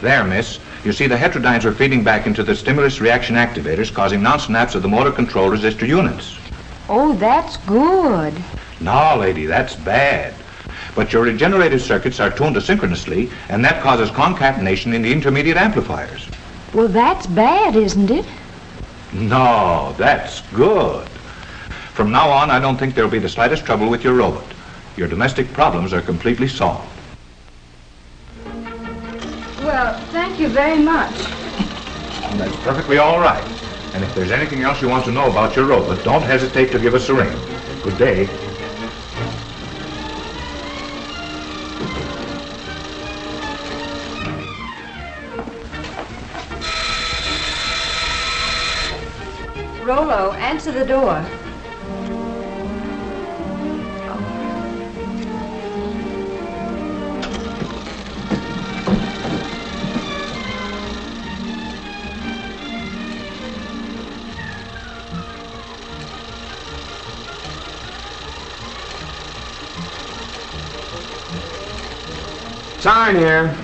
There, miss. You see, the heterodynes are feeding back into the stimulus reaction activators, causing non-snaps of the motor control resistor units. Oh, that's good. No, lady, that's bad. But your regenerative circuits are tuned asynchronously, and that causes concatenation in the intermediate amplifiers. Well, that's bad, isn't it? No, that's good. From now on, I don't think there'll be the slightest trouble with your robot. Your domestic problems are completely solved. Well, thank you very much. That's perfectly all right. And if there's anything else you want to know about your robot, don't hesitate to give us a ring. Good day. Rollo, answer the door. Sign here.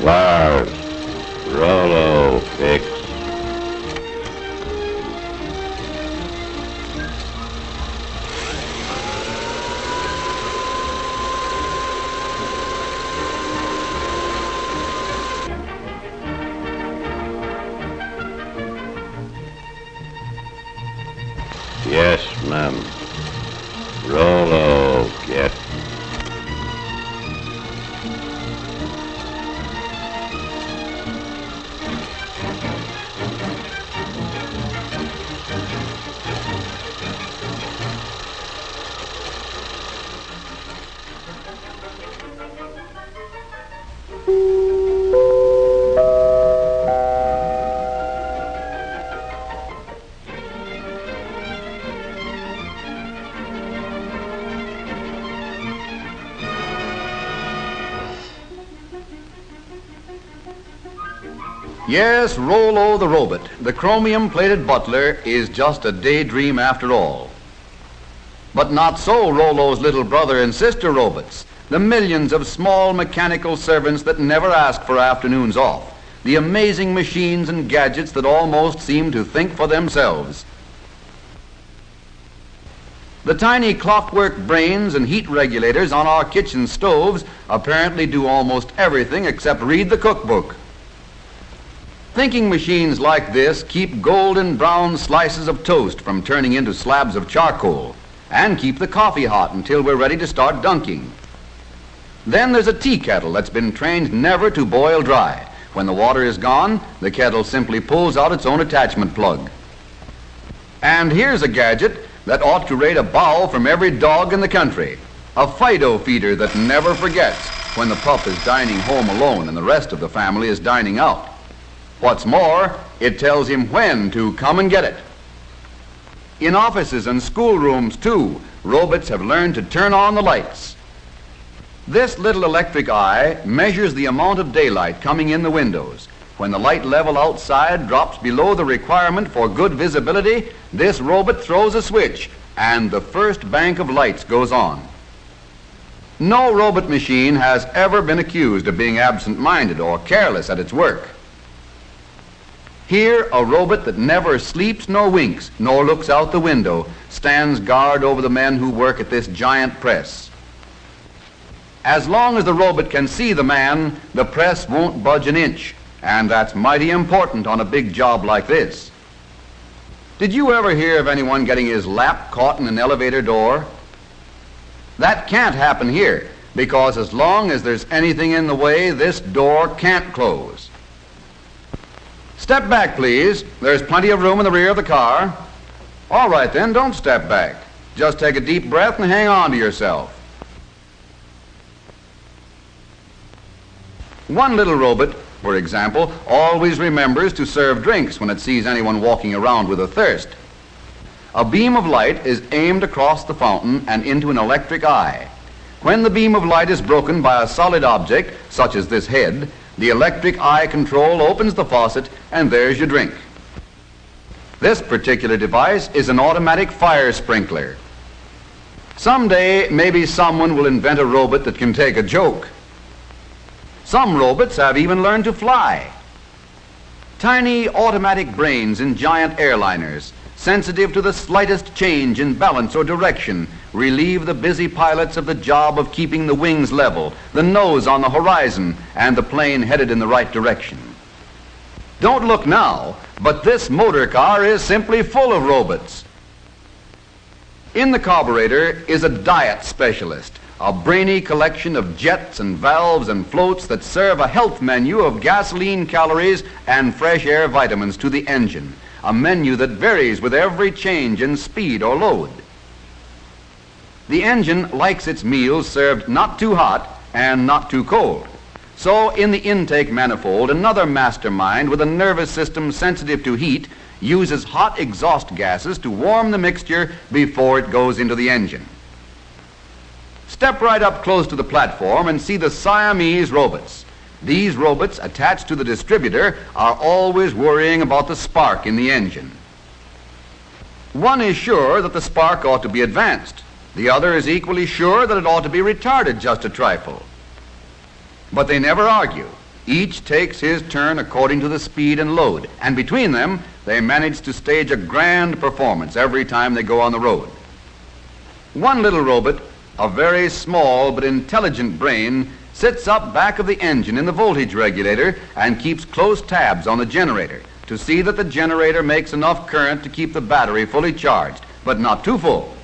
Lars, Rollo, fix. Yes, ma'am. Rollo, get. Yes, Rollo the robot, the chromium-plated butler, is just a daydream after all. But not so Rollo's little brother and sister robots, the millions of small mechanical servants that never ask for afternoons off, the amazing machines and gadgets that almost seem to think for themselves. The tiny clockwork brains and heat regulators on our kitchen stoves apparently do almost everything except read the cookbook. Thinking machines like this keep golden brown slices of toast from turning into slabs of charcoal and keep the coffee hot until we're ready to start dunking. Then there's a tea kettle that's been trained never to boil dry. When the water is gone, the kettle simply pulls out its own attachment plug. And here's a gadget that ought to rate a bow from every dog in the country. A Fido feeder that never forgets when the pup is dining home alone and the rest of the family is dining out. What's more, it tells him when to come and get it. In offices and schoolrooms, too, robots have learned to turn on the lights. This little electric eye measures the amount of daylight coming in the windows. When the light level outside drops below the requirement for good visibility, this robot throws a switch, and the first bank of lights goes on. No robot machine has ever been accused of being absent-minded or careless at its work. Here, a robot that never sleeps nor winks, nor looks out the window, stands guard over the men who work at this giant press. As long as the robot can see the man, the press won't budge an inch, and that's mighty important on a big job like this. Did you ever hear of anyone getting his lap caught in an elevator door? That can't happen here, because as long as there's anything in the way, this door can't close. Step back, please. There's plenty of room in the rear of the car. All right, then, don't step back. Just take a deep breath and hang on to yourself. One little robot, for example, always remembers to serve drinks when it sees anyone walking around with a thirst. A beam of light is aimed across the fountain and into an electric eye. When the beam of light is broken by a solid object, such as this head, the electric eye control opens the faucet and there's your drink. This particular device is an automatic fire sprinkler. Someday, maybe someone will invent a robot that can take a joke. Some robots have even learned to fly. Tiny automatic brains in giant airliners, sensitive to the slightest change in balance or direction, relieve the busy pilots of the job of keeping the wings level, the nose on the horizon, and the plane headed in the right direction. Don't look now, but this motor car is simply full of robots. In the carburetor is a diet specialist, a brainy collection of jets and valves and floats that serve a health menu of gasoline calories and fresh air vitamins to the engine, a menu that varies with every change in speed or load. The engine likes its meals served not too hot and not too cold. So in the intake manifold, another mastermind with a nervous system sensitive to heat uses hot exhaust gases to warm the mixture before it goes into the engine. Step right up close to the platform and see the Siamese robots. These robots attached to the distributor are always worrying about the spark in the engine. One is sure that the spark ought to be advanced. The other is equally sure that it ought to be retarded just a trifle. But they never argue. Each takes his turn according to the speed and load, and between them, they manage to stage a grand performance every time they go on the road. One little robot, a very small but intelligent brain, sits up back of the engine in the voltage regulator and keeps close tabs on the generator to see that the generator makes enough current to keep the battery fully charged, but not too full.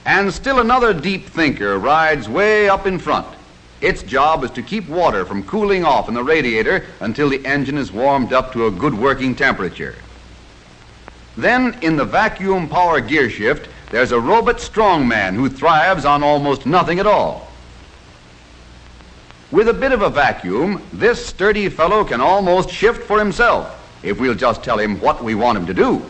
And still another deep thinker rides way up in front. Its job is to keep water from cooling off in the radiator until the engine is warmed up to a good working temperature. Then, in the vacuum power gear shift, there's a robot strongman who thrives on almost nothing at all. With a bit of a vacuum, this sturdy fellow can almost shift for himself if we'll just tell him what we want him to do.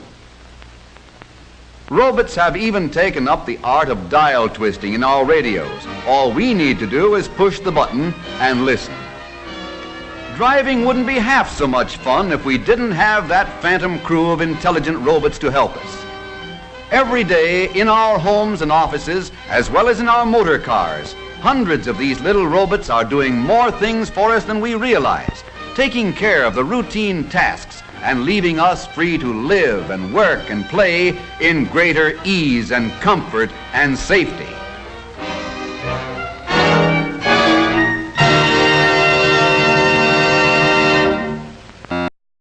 Robots have even taken up the art of dial twisting in our radios. All we need to do is push the button and listen. Driving wouldn't be half so much fun if we didn't have that phantom crew of intelligent robots to help us. Every day, in our homes and offices, as well as in our motor cars, hundreds of these little robots are doing more things for us than we realize, taking care of the routine tasks and leaving us free to live and work and play in greater ease and comfort and safety.